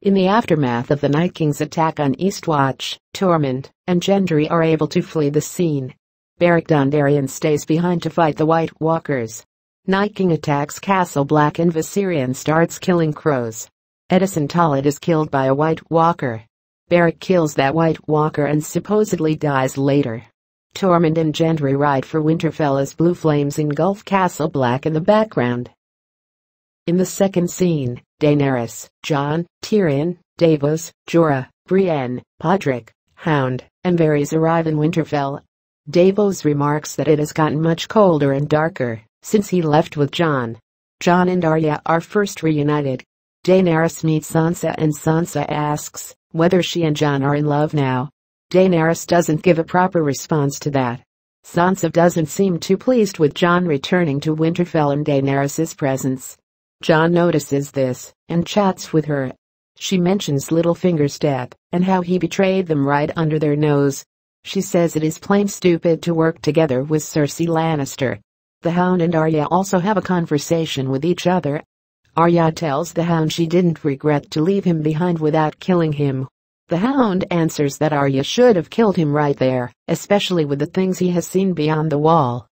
In the aftermath of the Night King's attack on Eastwatch, Tormund and Gendry are able to flee the scene. Beric Dondarrion stays behind to fight the White Walkers. Night King attacks Castle Black and Viserion starts killing crows. Edison Tollett is killed by a White Walker. Beric kills that White Walker and supposedly dies later. Tormund and Gendry ride for Winterfell as blue flames engulf Castle Black in the background. In the second scene, Daenerys, Jon, Tyrion, Davos, Jorah, Brienne, Podrick, Hound, and Varys arrive in Winterfell. Davos remarks that it has gotten much colder and darker since he left with Jon. Jon and Arya are first reunited. Daenerys meets Sansa and Sansa asks whether she and Jon are in love now. Daenerys doesn't give a proper response to that. Sansa doesn't seem too pleased with Jon returning to Winterfell in Daenerys' presence. Jon notices this and chats with her. She mentions Littlefinger's death and how he betrayed them right under their nose. She says it is plain stupid to work together with Cersei Lannister. The Hound and Arya also have a conversation with each other. Arya tells the Hound she didn't regret to leave him behind without killing him. The Hound answers that Arya should have killed him right there, especially with the things he has seen beyond the wall.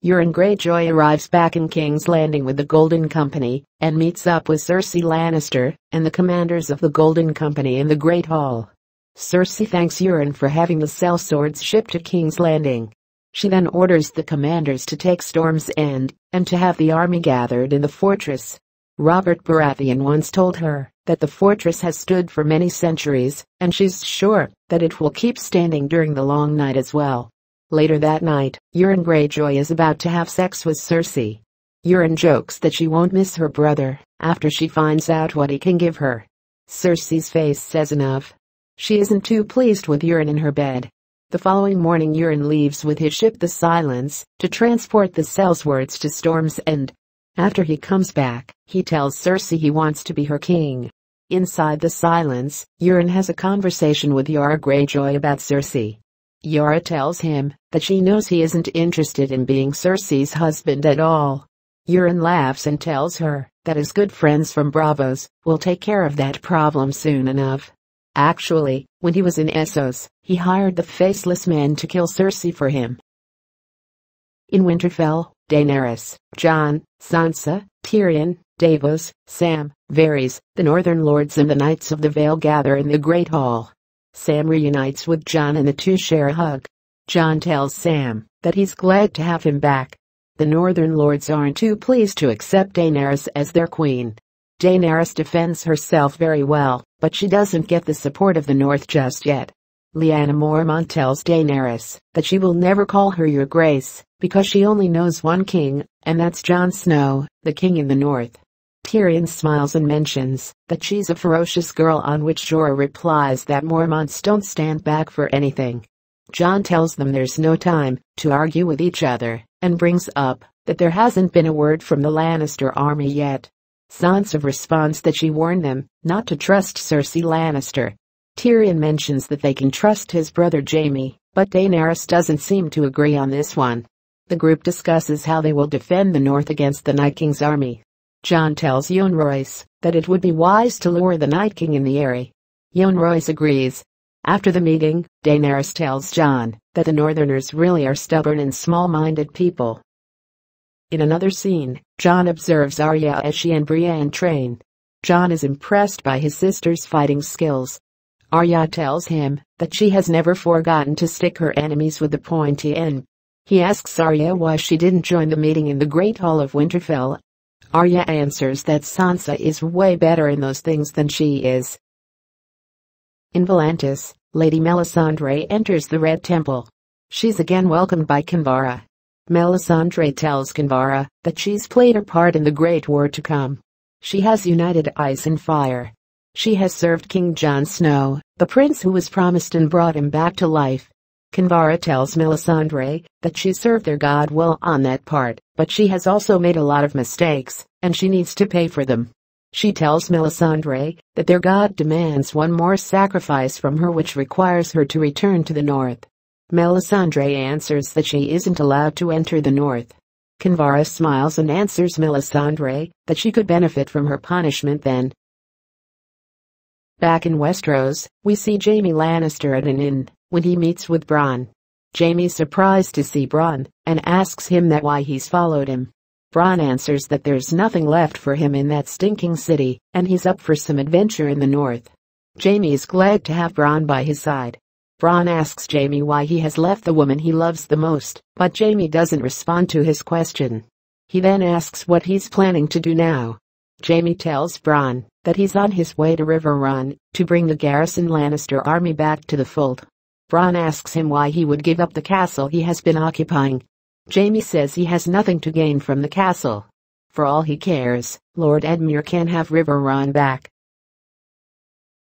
Euron Greyjoy arrives back in King's Landing with the Golden Company and meets up with Cersei Lannister and the commanders of the Golden Company in the Great Hall. Cersei thanks Euron for having the sellswords shipped to King's Landing. She then orders the commanders to take Storm's End and to have the army gathered in the fortress. Robert Baratheon once told her that the fortress has stood for many centuries, and she's sure that it will keep standing during the long night as well. Later that night, Euron Greyjoy is about to have sex with Cersei. Euron jokes that she won't miss her brother after she finds out what he can give her. Cersei's face says enough. She isn't too pleased with Euron in her bed. The following morning Euron leaves with his ship the Silence to transport the sellswords to Storm's End. After he comes back, he tells Cersei he wants to be her king. Inside the Silence, Euron has a conversation with Yara Greyjoy about Cersei. Yara tells him that she knows he isn't interested in being Cersei's husband at all. Euron laughs and tells her that his good friends from Braavos will take care of that problem soon enough. Actually, when he was in Essos, he hired the Faceless Men to kill Cersei for him. In Winterfell, Daenerys, Jon, Sansa, Tyrion, Davos, Sam, Varys, the Northern Lords and the Knights of the Vale gather in the Great Hall. Sam reunites with Jon and the two share a hug. Jon tells Sam that he's glad to have him back. The Northern Lords aren't too pleased to accept Daenerys as their queen. Daenerys defends herself very well, but she doesn't get the support of the North just yet. Lyanna Mormont tells Daenerys that she will never call her Your Grace, because she only knows one king, and that's Jon Snow, the king in the North. Tyrion smiles and mentions that she's a ferocious girl, on which Jorah replies that Mormonts don't stand back for anything. Jon tells them there's no time to argue with each other, and brings up that there hasn't been a word from the Lannister army yet. Sansa responds that she warned them not to trust Cersei Lannister. Tyrion mentions that they can trust his brother Jaime, but Daenerys doesn't seem to agree on this one. The group discusses how they will defend the North against the Night King's army. Jon tells Yohn Royce that it would be wise to lure the Night King in the area. Yohn Royce agrees. After the meeting, Daenerys tells Jon that the Northerners really are stubborn and small-minded people. In another scene, Jon observes Arya as she and Brienne train. Jon is impressed by his sister's fighting skills. Arya tells him that she has never forgotten to stick her enemies with the pointy end. He asks Arya why she didn't join the meeting in the Great Hall of Winterfell. Arya answers that Sansa is way better in those things than she is. In Volantis, Lady Melisandre enters the Red Temple. She's again welcomed by Kinvara. Melisandre tells Kinvara that she's played her part in the Great War to come. She has united ice and fire. She has served King Jon Snow, the prince who was promised, and brought him back to life. Kinvara tells Melisandre that she served their god well on that part, but she has also made a lot of mistakes, and she needs to pay for them. She tells Melisandre that their god demands one more sacrifice from her, which requires her to return to the North. Melisandre answers that she isn't allowed to enter the North. Kinvara smiles and answers Melisandre that she could benefit from her punishment then. Back in Westeros, we see Jaime Lannister at an inn when he meets with Bronn. Jaime's surprised to see Bronn and asks him that why he's followed him. Bronn answers that there's nothing left for him in that stinking city and he's up for some adventure in the north. Jaime is glad to have Bronn by his side. Bronn asks Jaime why he has left the woman he loves the most, but Jaime doesn't respond to his question. He then asks what he's planning to do now. Jaime tells Bronn that he's on his way to River Run to bring the garrison Lannister army back to the fold. Bronn asks him why he would give up the castle he has been occupying. Jaime says he has nothing to gain from the castle. For all he cares, Lord Edmure can have River Run back.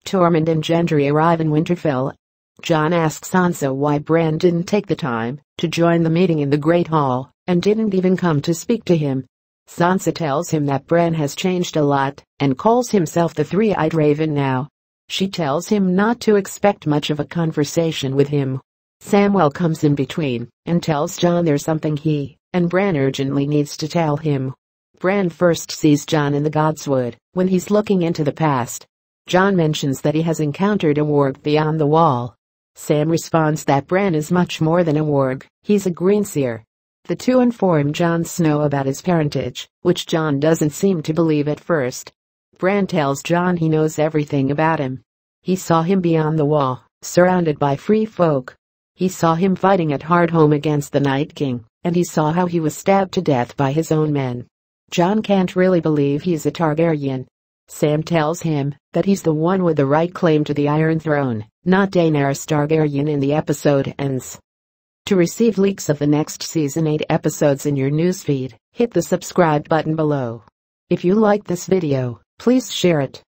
Tormund and Gendry arrive in Winterfell. Jon asks Sansa why Bran didn't take the time to join the meeting in the Great Hall and didn't even come to speak to him. Sansa tells him that Bran has changed a lot and calls himself the Three-Eyed Raven now. She tells him not to expect much of a conversation with him. Samwell comes in between and tells Jon there's something he and Bran urgently needs to tell him. Bran first sees Jon in the Godswood when he's looking into the past. Jon mentions that he has encountered a warg beyond the wall. Sam responds that Bran is much more than a warg, he's a greenseer. The two inform Jon Snow about his parentage, which Jon doesn't seem to believe at first. Bran tells Jon he knows everything about him. He saw him beyond the wall, surrounded by free folk. He saw him fighting at Hardhome against the Night King, and he saw how he was stabbed to death by his own men. Jon can't really believe he's a Targaryen. Sam tells him that he's the one with the right claim to the Iron Throne, not Daenerys Targaryen, and the episode ends. To receive leaks of the next season 8 episodes in your newsfeed, hit the subscribe button below. If you like this video, please share it.